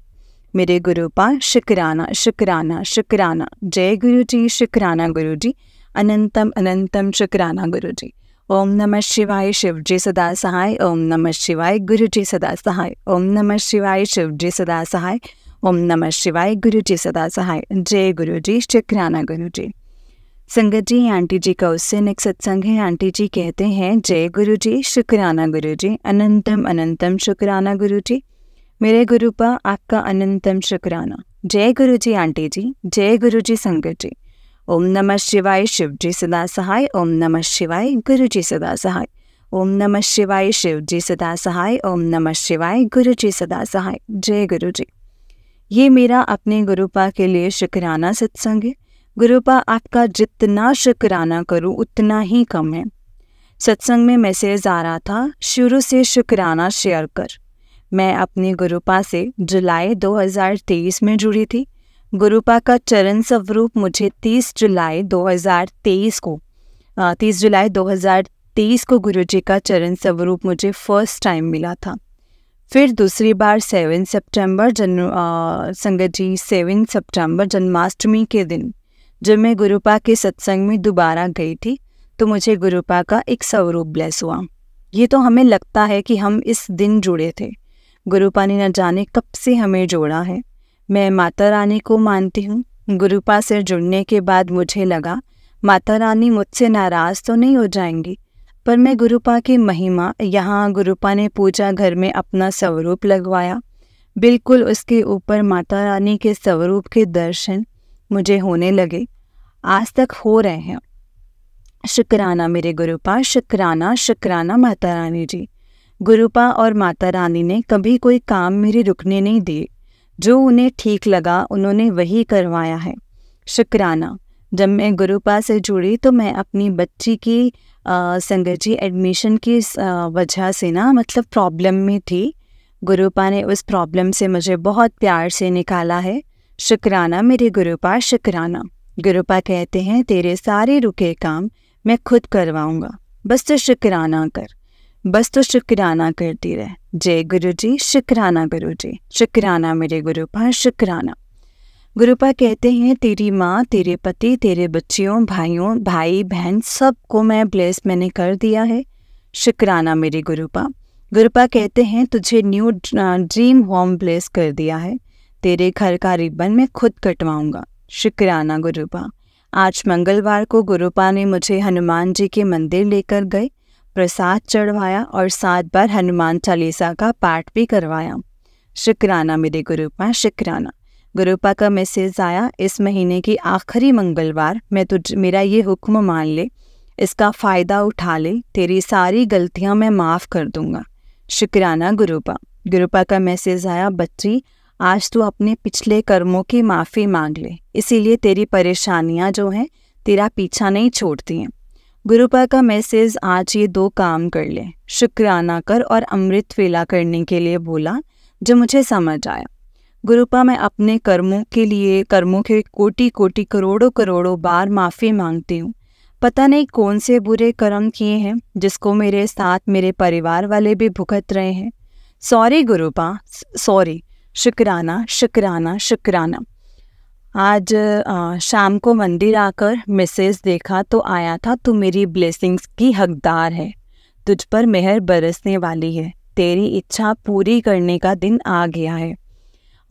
मेरे गुरुपा। शुक्राना शुक्राना शुक्राना। जय गुरु जी, शुक्राना गुरु जी, अनंतम अनंतम शुक्राना गुरु जी। ओम नमः शिवाय, शिव जी सदा सहाय। ओम नमः शिवाय, गुरु जी सदा सहाय। ओम नमः शिवाय, शिव जी सदा सहाय। ओम नमः शिवाय, गुरु जी सदा सहाय। जय गुरु जी, शुक्राना गुरु जी। संगत जी, आंटी जी का उससे नेक्स्ट सत्संग है। आंटी जी कहते हैं, जय गुरु जी, शुक्राना गुरु जी, अनंतम अनंतम शुक्राना गुरु जी। मेरे गुरुपा, आपका अनंतम शुक्राना। जय गुरु जी आंटी जी, जय गुरु जी संगत जी। ओम नमः शिवाय, शिव जी सदा सहाय। ओम नमः शिवाय, गुरु जी सदा सहाय। ओम नमः शिवाय, शिव जी सदा सहाय। ओम नमः शिवाय, गुरु जी सदा सहाय। जय गुरु जी। ये मेरा अपने गुरुपा के लिए शुक्राना सत्संग है। गुरुपा, आपका जितना शुक्राना करूं उतना ही कम है। सत्संग में मैसेज आ रहा था, शुरू से शुक्राना शेयर कर। मैं अपने गुरुपा से जुलाई 2023 में जुड़ी थी। गुरुपा का चरण स्वरूप मुझे 30 जुलाई 2023 को गुरुजी का चरण स्वरूप मुझे फर्स्ट टाइम मिला था। फिर दूसरी बार 7 सितंबर संगत जी 7 सितंबर जन्माष्टमी के दिन जब मैं गुरुपा के सत्संग में दोबारा गई थी तो मुझे गुरुपा का एक स्वरूप ब्लेस हुआ। ये तो हमें लगता है कि हम इस दिन जुड़े थे, गुरुपा ने न जाने कब से हमें जोड़ा है। मैं माता रानी को मानती हूँ। गुरुपा से जुड़ने के बाद मुझे लगा माता रानी मुझसे नाराज़ तो नहीं हो जाएंगी, पर मैं गुरुपा की महिमा, यहाँ गुरुपा ने पूजा घर में अपना स्वरूप लगवाया, बिल्कुल उसके ऊपर माता रानी के स्वरूप के दर्शन मुझे होने लगे, आज तक हो रहे हैं। शुक्राना मेरे गुरुपा, शुक्राना शुक्राना माता रानी जी। गुरुपा और माता रानी ने कभी कोई काम मेरे रुकने नहीं दिए, जो उन्हें ठीक लगा उन्होंने वही करवाया है। शुक्राना। जब मैं गुरुपा से जुड़ी तो मैं अपनी बच्ची की संगत जी एडमिशन की वजह से मतलब प्रॉब्लम में थी। गुरुपा ने उस प्रॉब्लम से मुझे बहुत प्यार से निकाला है। शुक्राना मेरे गुरुपा, शुक्राना। गुरुपा कहते हैं, तेरे सारे रुके काम मैं खुद करवाऊँगा, बस तो शुक्राना कर, बस तो शुक्राना करती रह। जय गुरु जी, शुक्राना गुरु जी, शुक्राना मेरे गुरुपा, शुक्राना। गुरुपा कहते हैं तेरी माँ, तेरे पति, तेरे बच्चियों, भाइयों, भाई बहन सबको मैं ब्लेस मैंने कर दिया है, शुक्राना मेरे गुरुपा। गुरुपा कहते हैं तुझे न्यू ड्रीम होम ब्लेस कर दिया है, तेरे घर का रिबन मैं खुद कटवाऊंगा, शुक्राना गुरुपा। आज मंगलवार को गुरुपा ने मुझे हनुमान जी के मंदिर लेकर गए, प्रसाद चढ़वाया और 7 बार हनुमान चालीसा का पाठ भी करवाया, शुक्राना मेरे गुरुपा, शुक्राना। गुरुपा का मैसेज आया, इस महीने की आखिरी मंगलवार मेरा ये हुक्म मान ले, इसका फ़ायदा उठा ले, तेरी सारी गलतियां मैं माफ़ कर दूंगा, शुक्राना गुरुपा। गुरुपा का मैसेज आया, बच्ची आज तू अपने पिछले कर्मों की माफ़ी मांग ले, इसीलिए तेरी परेशानियां जो हैं तेरा पीछा नहीं छोड़ती हैं। गुरुपा का मैसेज, आज ये 2 काम कर ले, शुक्राना कर और अमृत वेला करने के लिए बोला, जो मुझे समझ आया। गुरुपा मैं अपने कर्मों के कोटि कोटि करोड़ों करोड़ों बार माफ़ी मांगती हूँ। पता नहीं कौन से बुरे कर्म किए हैं जिसको मेरे साथ मेरे परिवार वाले भी भुगत रहे हैं। सॉरी गुरुपा, सॉरी, शुक्राना शुक्राना शुक्राना। आज शाम को मंदिर आकर मैसेज देखा तो आया था, तू मेरी ब्लेसिंग्स की हकदार है, तुझ पर मेहर बरसने वाली है, तेरी इच्छा पूरी करने का दिन आ गया है।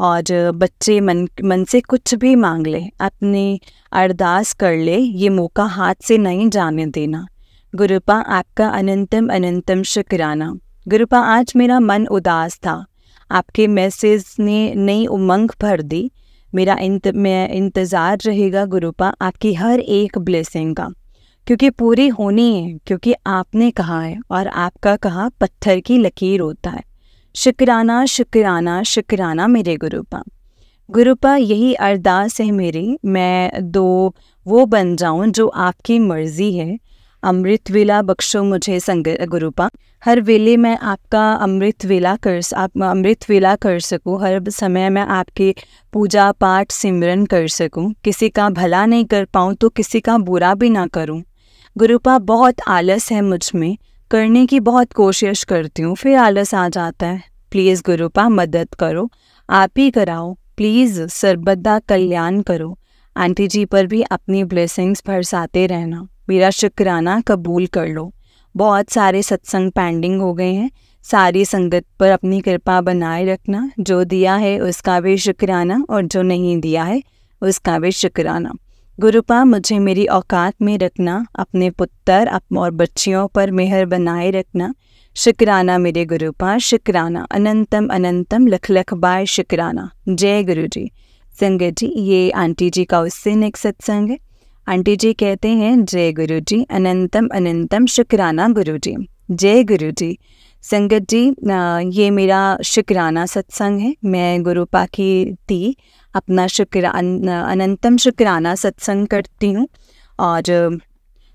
और बच्चे मन से कुछ भी मांग ले, अपनी अरदास कर ले, ये मौका हाथ से नहीं जाने देना। गुरुपा आपका अनंतम अनंतम शुक्राना। गुरुपा आज मेरा मन उदास था, आपके मैसेज ने नई उमंग भर दी। मेरा इंतज़ार रहेगा गुरुपा आपकी हर एक ब्लेसिंग का, क्योंकि पूरी होनी है, क्योंकि आपने कहा है और आपका कहा पत्थर की लकीर होता है। शुक्राना शुक्राना शुक्राना मेरे गुरुपा। गुरुपा यही अरदास है मेरी, मैं 2 वो बन जाऊं जो आपकी मर्ज़ी है। अमृत वेला बख्शो मुझे गुरुपा, हर वेले मैं आपका अमृत वेला कर सकूं, हर समय मैं आपके पूजा पाठ सिमरन कर सकूं, किसी का भला नहीं कर पाऊं तो किसी का बुरा भी ना करूं। गुरुपा बहुत आलस है मुझ में, करने की बहुत कोशिश करती हूँ, फिर आलस आ जाता है। प्लीज़ गुरुपा मदद करो, आप ही कराओ, प्लीज़ सर्वदा कल्याण करो। आंटी जी पर भी अपनी ब्लेसिंग्स बरसाते रहना, मेरा शुक्राना कबूल कर लो। बहुत सारे सत्संग पेंडिंग हो गए हैं, सारी संगत पर अपनी कृपा बनाए रखना, जो दिया है उसका भी शुक्राना और जो नहीं दिया है उसका भी शुक्राना। गुरुपा मुझे मेरी औकात में रखना, अपने पुत्र और बच्चियों पर मेहर बनाए रखना, शुक्राना मेरे गुरुपा, शुक्राना अनंतम अनंतम लख लख बार शुक्राना। जय गुरु जी। संगत जी, ये आंटी जी का उससे नेक्स्ट सत्संग है। आंटी जी कहते हैं, जय गुरु जी, अनंतम अनंतम शुक्राना गुरु जी। जय गुरु जी। संगत जी, ये मेरा शुक्राना सत्संग है, मैं गुरुपा की थी, अपना अनंतम शुक्राना सत्संग करती हूँ। और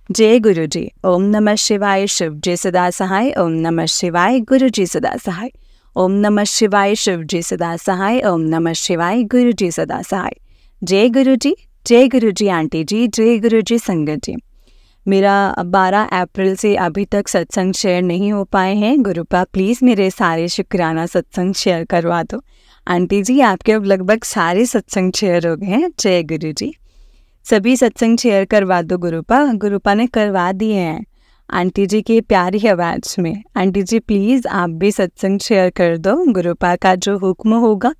जय गुरु जी। ओम नमः शिवाय, शिव जी सदा सहाय। ओम नमः शिवाय, गुरु जी सदा सहाय। ओम नमः शिवाय, शिव जी सदा सहाय। ओम नमः शिवाय, गुरु जी सदा सहाय। जय गुरु जी। जय गुरु जी आंटी जी, जय गुरु जी संगत जी। मेरा 12 अप्रैल से अभी तक सत्संग शेयर नहीं हो पाए हैं। गुरुपा प्लीज़ मेरे सारे शुक्राना सत्संग शेयर करवा दो। आंटी जी आपके अब लगभग सारे सत्संग शेयर हो गए हैं। जय गुरु जी। सभी सत्संग शेयर करवा दो गुरुपा। गुरुपा ने करवा दिए हैं आंटी जी की प्यारी आवाज़ में। आंटी जी प्लीज़ आप भी सत्संग शेयर कर दो, गुरुपा का जो हुक्म होगा।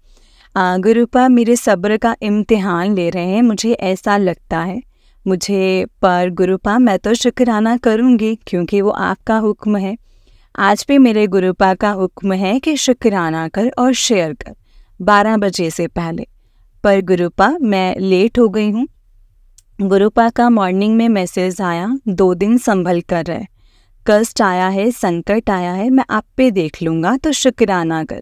गुरुपा मेरे सब्र का इम्तिहान ले रहे हैं, मुझे ऐसा लगता है मुझे, पर गुरुपा मैं तो शुक्राना करूँगी क्योंकि वो आपका हुक्म है। आज भी मेरे गुरुपा का हुक्म है कि शुक्राना कर और शेयर कर 12 बजे से पहले। पर गुरुपा मैं लेट हो गई हूँ। गुरुपा का मॉर्निंग में मैसेज आया, 2 दिन संभल कर रहे, कष्ट आया है, संकट आया है, मैं आप पे देख लूँगा, तो शुक्राना कर।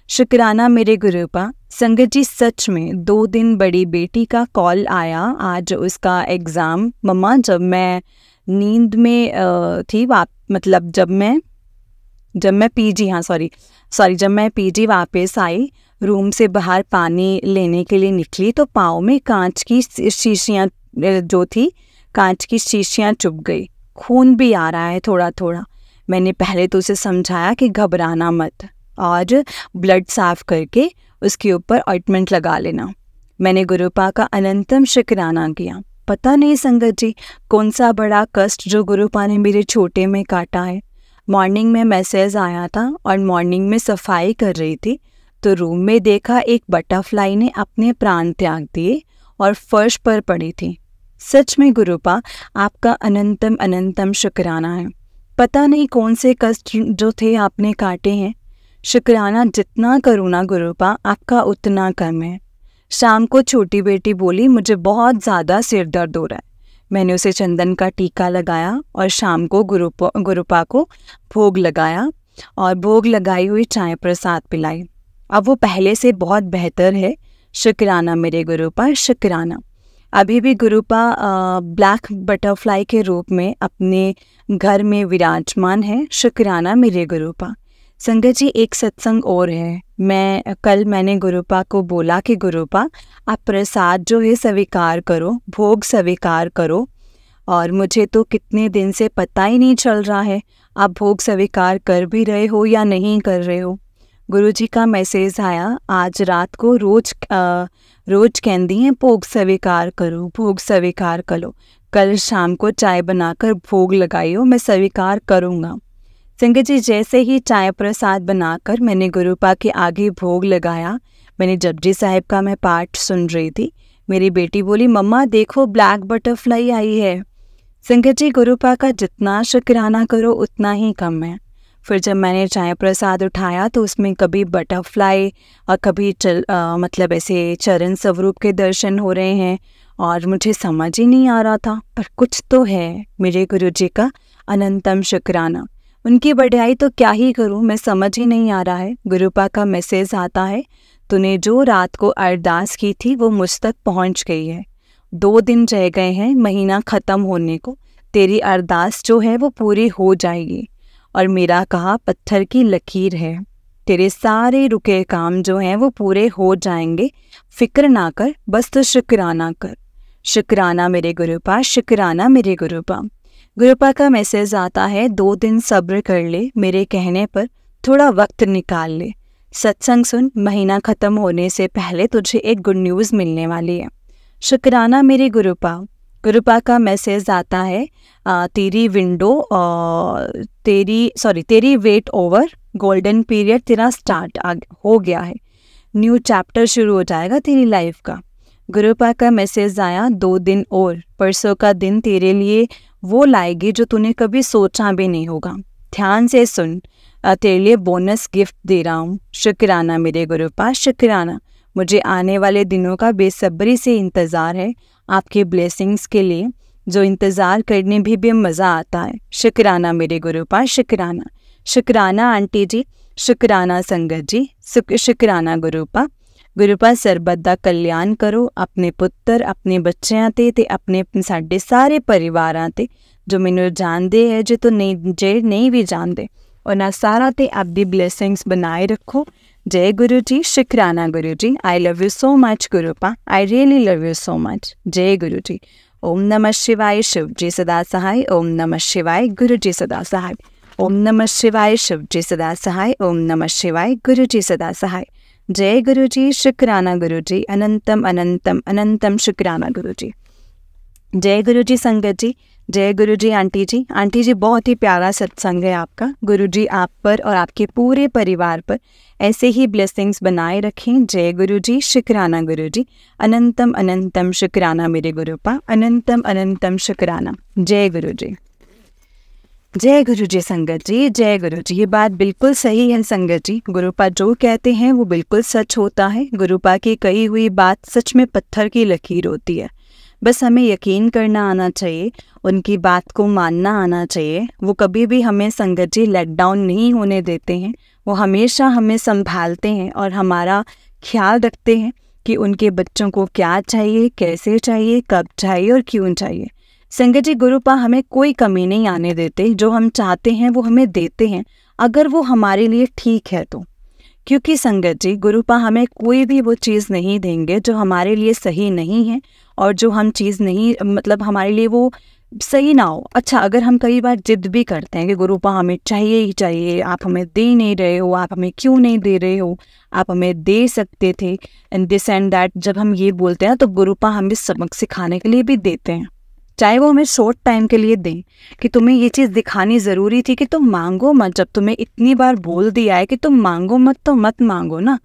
शुक्राना मेरे गुरुपा। संगत जी सच में 2 दिन बड़ी बेटी का कॉल आया, आज उसका एग्ज़ाम। मम्मा जब मैं नींद में थी, मतलब जब मैं पीजी वापस आई, रूम से बाहर पानी लेने के लिए निकली तो पाँव में कांच की शीशियाँ कांच की शीशियाँ चुभ गई, खून भी आ रहा है थोड़ा थोड़ा। मैंने पहले तो उसे समझाया कि घबराना मत और ब्लड साफ करके उसके ऊपर ऑइंटमेंट लगा लेना। मैंने गुरुपा का अनंतम शुक्राना किया। पता नहीं संगत जी कौन सा बड़ा कष्ट जो गुरुपा ने मेरे छोटे में काटा है। मॉर्निंग में मैसेज आया था और मॉर्निंग में सफाई कर रही थी तो रूम में देखा एक बटरफ्लाई ने अपने प्राण त्याग दिए और फर्श पर पड़ी थी। सच में गुरुपा आपका अनंतम अनंतम शुक्राना है। पता नहीं कौन से कष्ट जो थे आपने काटे हैं। शुक्राना जितना करूँ ना गुरुपा आपका उतना कम है। शाम को छोटी बेटी बोली मुझे बहुत ज़्यादा सिर दर्द हो रहा है। मैंने उसे चंदन का टीका लगाया और शाम को गुरुपा को भोग लगाया और भोग लगाई हुई चाय प्रसाद पिलाई। अब वो पहले से बहुत बेहतर है। शुक्राना मेरे गुरुपा, शुक्राना। अभी भी गुरुपा ब्लैक बटरफ्लाई के रूप में अपने घर में विराजमान है। शुक्राना मेरे गुरुपा। संगत जी एक सत्संग और है। मैंने गुरुपा को बोला कि गुरुपा आप प्रसाद जो है स्वीकार करो, भोग स्वीकार करो। और मुझे तो कितने दिन से पता ही नहीं चल रहा है आप भोग स्वीकार कर भी रहे हो या नहीं कर रहे हो। गुरुजी का मैसेज आया आज रात को रोज कहती हैं भोग स्वीकार करो, भोग स्वीकार करो। कल शाम को चाय बनाकर भोग लगाइयो, मैं स्वीकार करूँगा। संगत जी जैसे ही चाय प्रसाद बनाकर मैंने गुरुपा के आगे भोग लगाया, मैंने जपजी साहिब का मैं पाठ सुन रही थी। मेरी बेटी बोली मम्मा देखो ब्लैक बटरफ्लाई आई है। संगत जी गुरुपा का जितना शुक्राना करो उतना ही कम है। फिर जब मैंने चाय प्रसाद उठाया तो उसमें कभी बटरफ्लाई और कभी मतलब ऐसे चरण स्वरूप के दर्शन हो रहे हैं और मुझे समझ ही नहीं आ रहा था, पर कुछ तो है। मेरे गुरुजी का अनंतम शुक्राना। उनकी बढ़ाई तो क्या ही करूं, मैं समझ ही नहीं आ रहा है। गुरुपा का मैसेज आता है तूने जो रात को अरदास की थी वो मुझ तक पहुंच गई है। 2 दिन रह गए हैं महीना ख़त्म होने को, तेरी अरदास जो है वो पूरी हो जाएगी। और मेरा कहा पत्थर की लकीर है, तेरे सारे रुके काम जो हैं वो पूरे हो जाएंगे। फिक्र ना कर, बस तो शुक्राना कर। शुक्राना मेरे गुरुपा, शुक्राना मेरे गुरुपा। गुरुपा का मैसेज आता है 2 दिन सब्र कर ले, मेरे कहने पर थोड़ा वक्त निकाल ले। सत्संग सुन, महीना ख़त्म होने से पहले तुझे एक गुड न्यूज़ मिलने वाली है। शुक्राना मेरे गुरुपा। गुरुपा का मैसेज आता है तेरी वेट ओवर, गोल्डन पीरियड तेरा स्टार्ट हो गया है। न्यू चैप्टर शुरू हो जाएगा तेरी लाइफ का। गुरुपा का मैसेज आया 2 दिन और, परसों का दिन तेरे लिए वो लाएगी जो तूने कभी सोचा भी नहीं होगा। ध्यान से सुन, तेरे लिए बोनस गिफ्ट दे रहा हूँ। शुक्राना मेरे गुरुपा, शुक्राना। मुझे आने वाले दिनों का बेसब्री से इंतज़ार है आपके ब्लेसिंग्स के लिए, जो इंतज़ार करने भी मज़ा आता है। शुक्राना मेरे गुरुपा, शुक्राना। शुक्राना आंटी जी, शुक्राना संगत जी, शुक्राना गुरुपा। गुरुपा सरबत दा कल्याण करो अपने पुत्र, अपने बच्चों ते अपने साडे सारे परिवारां ते जो मैनू जानते है, जो तो नहीं भी जानते, उन्हां सारा ते आपदी ब्लेसिंग्स बनाए रखो। जय गुरु जी, शुक्राना Guru ji. I love you so much Gurupa, I really love you so much. जय गुरु जी। ओम नमः शिवाय, शिव जी सदा सहाय। ओम नमः शिवाय, गुरु जी सदा सहाय। ओम नमः शिवाय, शिव जी सदा सहाय। ओम नमः शिवाय, गुरु जी सदा सहाय। जय गुरु जी, शुक्राना गुरु जी। अनंतम अनंतम अनंतम शुक्राना गुरु जी। जय गुरु जी संगत जी, जय गुरु जी आंटी जी। आंटी जी बहुत ही प्यारा सत्संग है आपका। गुरु जी आप पर और आपके पूरे परिवार पर ऐसे ही ब्लेसिंग्स बनाए रखें। जय गुरु जी, शुक्राना गुरु जी। अनंतम अनंतम शुक्राना मेरे गुरुपा, अनंतम अनंतम शुक्राना। जय गुरु जी। जय गुरु जी संगत जी, जय गुरु जी। ये बात बिल्कुल सही है संगत जी, गुरुपा जो कहते हैं वो बिल्कुल सच होता है। गुरुपा की कही हुई बात सच में पत्थर की लकीर होती है। बस हमें यकीन करना आना चाहिए, उनकी बात को मानना आना चाहिए। वो कभी भी हमें संगत जी लेट डाउन नहीं होने देते हैं। वो हमेशा हमें संभालते हैं और हमारा ख्याल रखते हैं कि उनके बच्चों को क्या चाहिए, कैसे चाहिए, कब चाहिए और क्यों चाहिए। संगत जी गुरुपा हमें कोई कमी नहीं आने देते, जो हम चाहते हैं वो हमें देते हैं, अगर वो हमारे लिए ठीक है तो। क्योंकि संगत जी गुरुपा हमें कोई भी वो चीज़ नहीं देंगे जो हमारे लिए सही नहीं है और जो हम चीज़ नहीं, मतलब हमारे लिए वो सही ना हो। अच्छा, अगर हम कई बार जिद भी करते हैं कि गुरुपा हमें चाहिए ही चाहिए, आप हमें दे नहीं रहे हो, आप हमें क्यों नहीं दे रहे हो, आप हमें दे सकते थे, एंड दिस एंड दैट, जब हम ये बोलते हैं तो गुरुपा हमें सबक सिखाने के लिए भी देते हैं, चाहे वो हमें शॉर्ट टाइम के लिए दें कि तुम्हें ये चीज़ दिखानी ज़रूरी थी कि तुम मांगो मत। जब तुम्हें इतनी बार बोल दिया है कि तुम मांगो मत तो मत मांगो ना।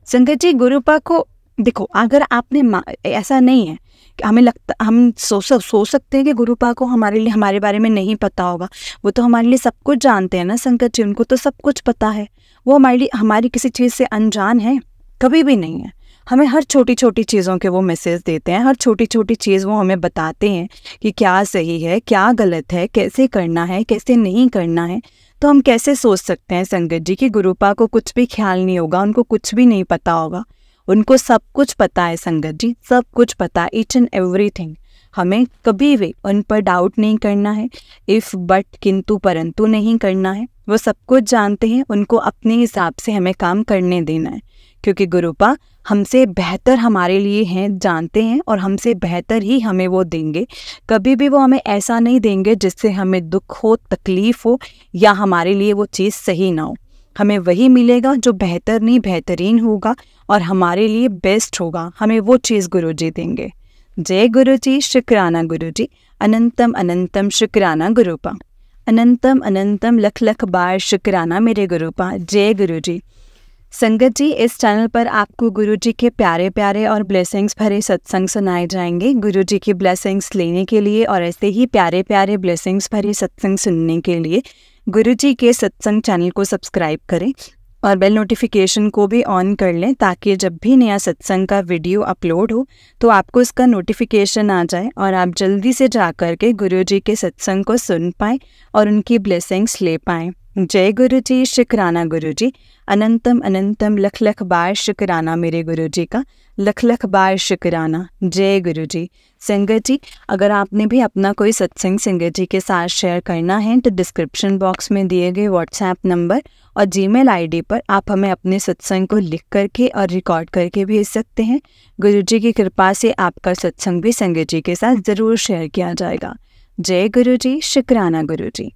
संगत जी, गुरुपा को देखो, अगर आपने ऐसा नहीं है कि हमें लगता, हम सोच सकते हैं कि गुरुपा को हमारे लिए हमारे बारे में नहीं पता होगा। वो तो हमारे लिए सब कुछ जानते हैं ना संगत जी, उनको तो सब कुछ पता है। वो हमारे लिए हमारी किसी चीज़ से अनजान है? कभी भी नहीं है। हमें हर छोटी छोटी चीज़ों के वो मैसेज देते हैं, हर छोटी छोटी चीज़ वो हमें बताते हैं कि क्या सही है, क्या गलत है, कैसे करना है, कैसे नहीं करना है। तो हम कैसे सोच सकते हैं संगत जी कि गुरुपा को कुछ भी ख्याल नहीं होगा, उनको कुछ भी नहीं पता होगा? उनको सब कुछ पता है संगत जी, सब कुछ पता है, ईच एंड एवरीथिंग। हमें कभी भी उन पर डाउट नहीं करना है, इफ़ बट किंतु परंतु नहीं करना है। वो सब कुछ जानते हैं, उनको अपने हिसाब से हमें काम करने देना है, क्योंकि गुरुपा हमसे बेहतर हमारे लिए हैं, जानते हैं, और हमसे बेहतर ही हमें वो देंगे। कभी भी वो हमें ऐसा नहीं देंगे जिससे हमें दुख हो, तकलीफ़ हो, या हमारे लिए वो चीज़ सही ना हो। हमें वही मिलेगा जो बेहतर नहीं बेहतरीन होगा और हमारे लिए बेस्ट होगा। हमें वो चीज़ गुरुजी देंगे। जय गुरुजी, शुक्राना गुरुजी, अनंतम अनंतम शुक्राना गुरुपा, अनंतम अनंतम लख लख बार शुक्राना मेरे गुरुपा। जय गुरुजी। संगत जी, इस चैनल पर आपको गुरुजी के प्यारे प्यारे और ब्लेसिंग्स भरे सत्संग सुनाए जाएंगे। गुरुजी की ब्लेसिंग्स लेने के लिए और ऐसे ही प्यारे प्यारे ब्लेसिंग्स भरे सत्संग सुनने के लिए गुरुजी के सत्संग चैनल को सब्सक्राइब करें और बेल नोटिफिकेशन को भी ऑन कर लें, ताकि जब भी नया सत्संग का वीडियो अपलोड हो तो आपको इसका नोटिफिकेशन आ जाए और आप जल्दी से जा कर के गुरुजी के सत्संग को सुन पाएँ और उनकी ब्लेसिंग्स ले पाएँ। जय गुरुजी, शुक्राना गुरुजी, अनंतम अनंतम लख लख बार शुक्राना मेरे गुरुजी का, लख लख बार शुक्राना। जय गुरुजी। संगत जी, अगर आपने भी अपना कोई सत्संग संगत जी के साथ शेयर करना है तो डिस्क्रिप्शन बॉक्स में दिए गए व्हाट्सएप नंबर और जीमेल आईडी पर आप हमें अपने सत्संग को लिख करके और रिकॉर्ड करके भेज सकते हैं। गुरुजी की कृपा से आपका सत्संग भी संगत जी के साथ ज़रूर शेयर किया जाएगा। जय गुरुजी, शुक्राना गुरुजी।